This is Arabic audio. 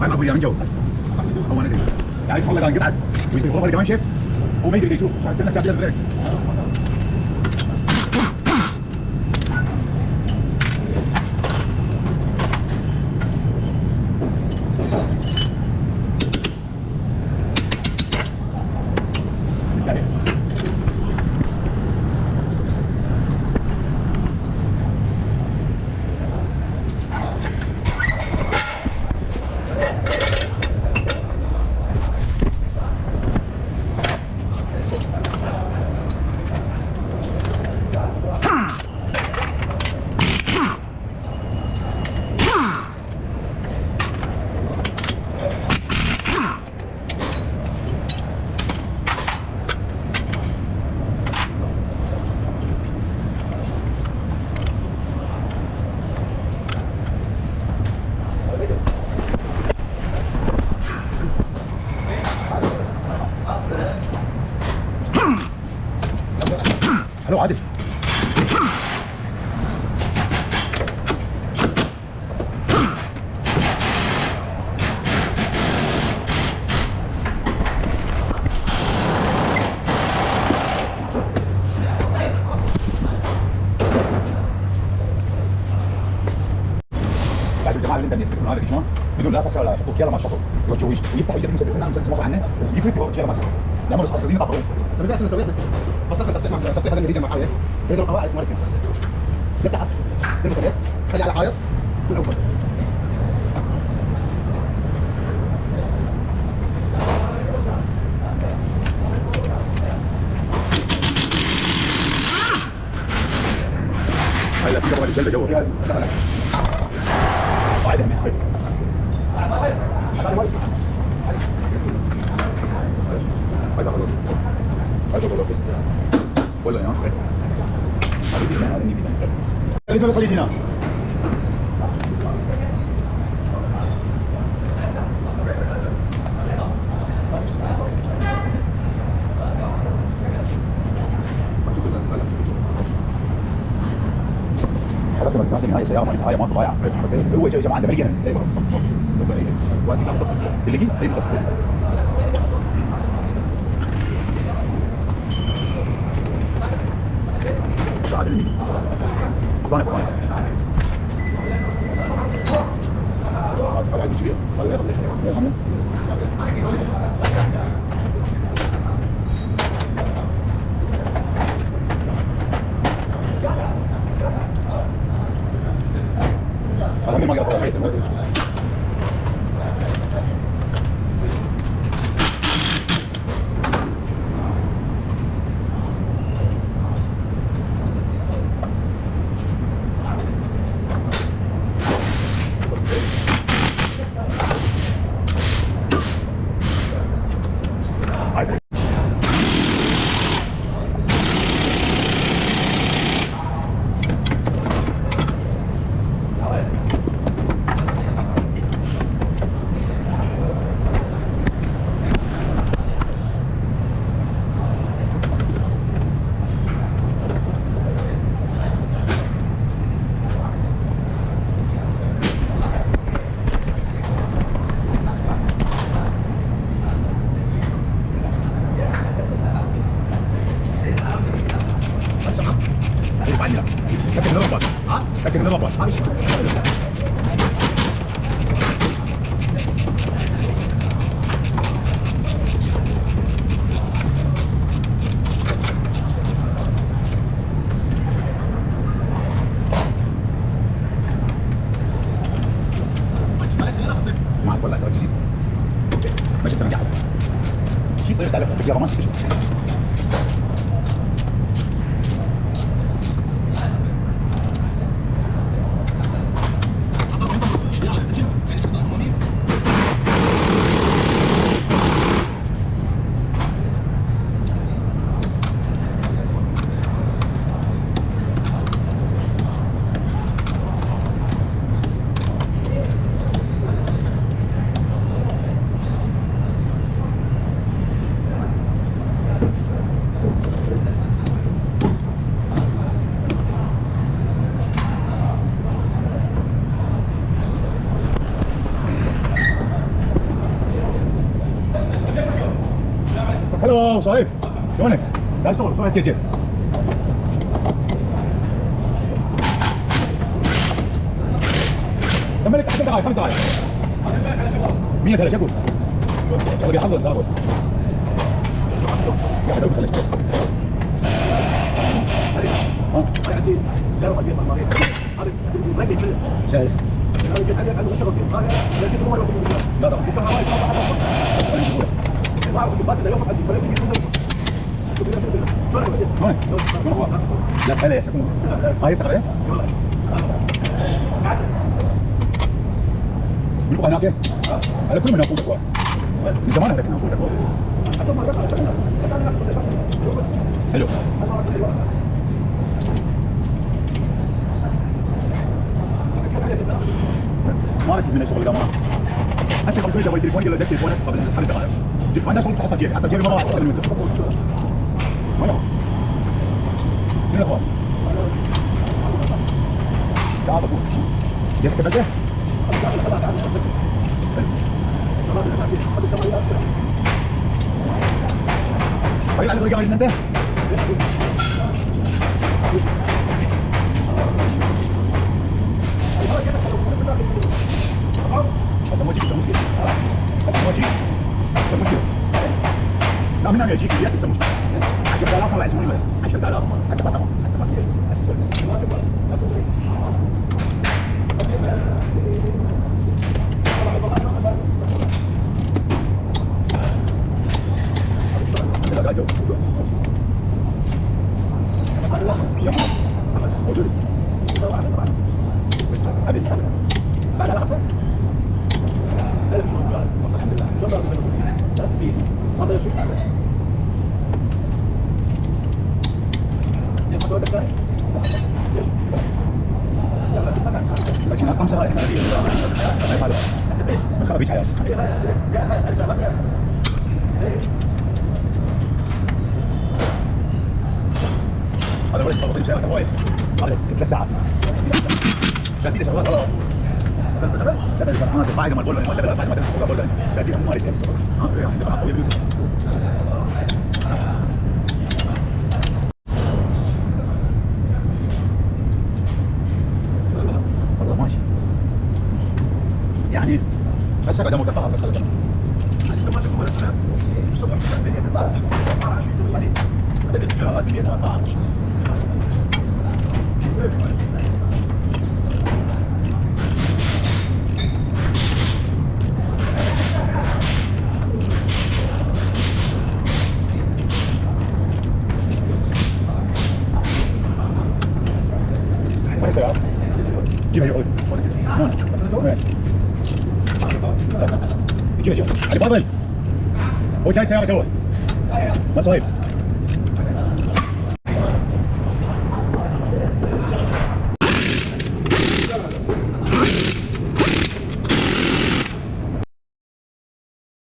ما معقول يا من جو هو انا دي يعني اسم الله كان قطعت ويجي الغرفه اللي كمان شيف هو ما يقدر يشوف عشان كذا شاف البريك الو عادل بعد الجماعه اللي انت بتتكلم هذا شلون بدون لا فخر ولا يحطوا كيلا ما شطوا يوجهوش ويفتحوا يده مسدس منها مسدس مخر عنه يفرد كيلا ما شطوا لما بس حصلين طفروا بس بدي عشان سويت بس اخذ تفسير هذا اللي مع حاجه بيضرب قواعد مرتين يفتح المسدس خلي على حائط من اول هاي لا تجرب الجلده جوا قاعده ولا يا ليش ما بتصليش هنا؟ حضرتك ما تنادي من هاي السياره مالتها هاي مالته ضايعه هو يا جماعه ده مليان ايوه وادي كم طفل تلاقي ايوه طفل بعد اللي ضايع ضايع هذا كبير هذا ما قطع حيته لكن نضبط لكن نضبط ما اعرف ولا ترى جديد ما شفت انا قاعد شي صير تعرف بقرا ما شفت صايب شلونك؟ لا اشتغل شلون جيت كمل لك 10 دقائق 5 دقائق 100 هلا شكو شغل بيحضر الزاويه يا حلو خليك ها عندي سياره قديمه هذا ما يجي سهل انا جيت عليه عنده شغل فيه لكن هو لا طبعا ما اعرف شو بات يوم عندي فلا تجي شلون لا هلا يا شكو هاي استغربت والله بيروح هناك على كل من نقول من زمان هذاك نقول حلو ما ركز من الشغل ده ما هسه قبل شوي جابوا لي تليفون قال له دق تليفونك قبل 5 دقائق جبت عندك شغل تحطه بجيبي حتى بجيبي مره واحده قبل ما تتصل وين هو؟ شنو يا اخوان؟ تعال ابوك جبت كبده؟ الشغلات الاساسيه طيب على طريقه غير انت هسه مو مشكله هسه مشكله لا من هنا يجيك اليد هسه مشكله 10000 ما يسموني 10000 حتى ما تمام حتى ما هسه موجود حبيبي بعد علاقتك الحمد لله شو هذا شو زين ما سويت ثاني لكن ارقام سهله ما خربيش حياتي هذا ولد طلبت سيارته وايد هذا 3 ساعات شادين شغال تبع القناه القاعده مال بولن تبع القاعده مال بولن شادين ما ليش والله ماشي يعني بس قاعد مقطعها بس خلاص بس استمرت ولا سنه الصبح الدنيا تطلع ما شيء بعدين بدات الجهات اللي تطلع وين سيارة؟ جيبها يعود وين؟ جيبها علي فاضل هو جاي سيارة جوا ما صايب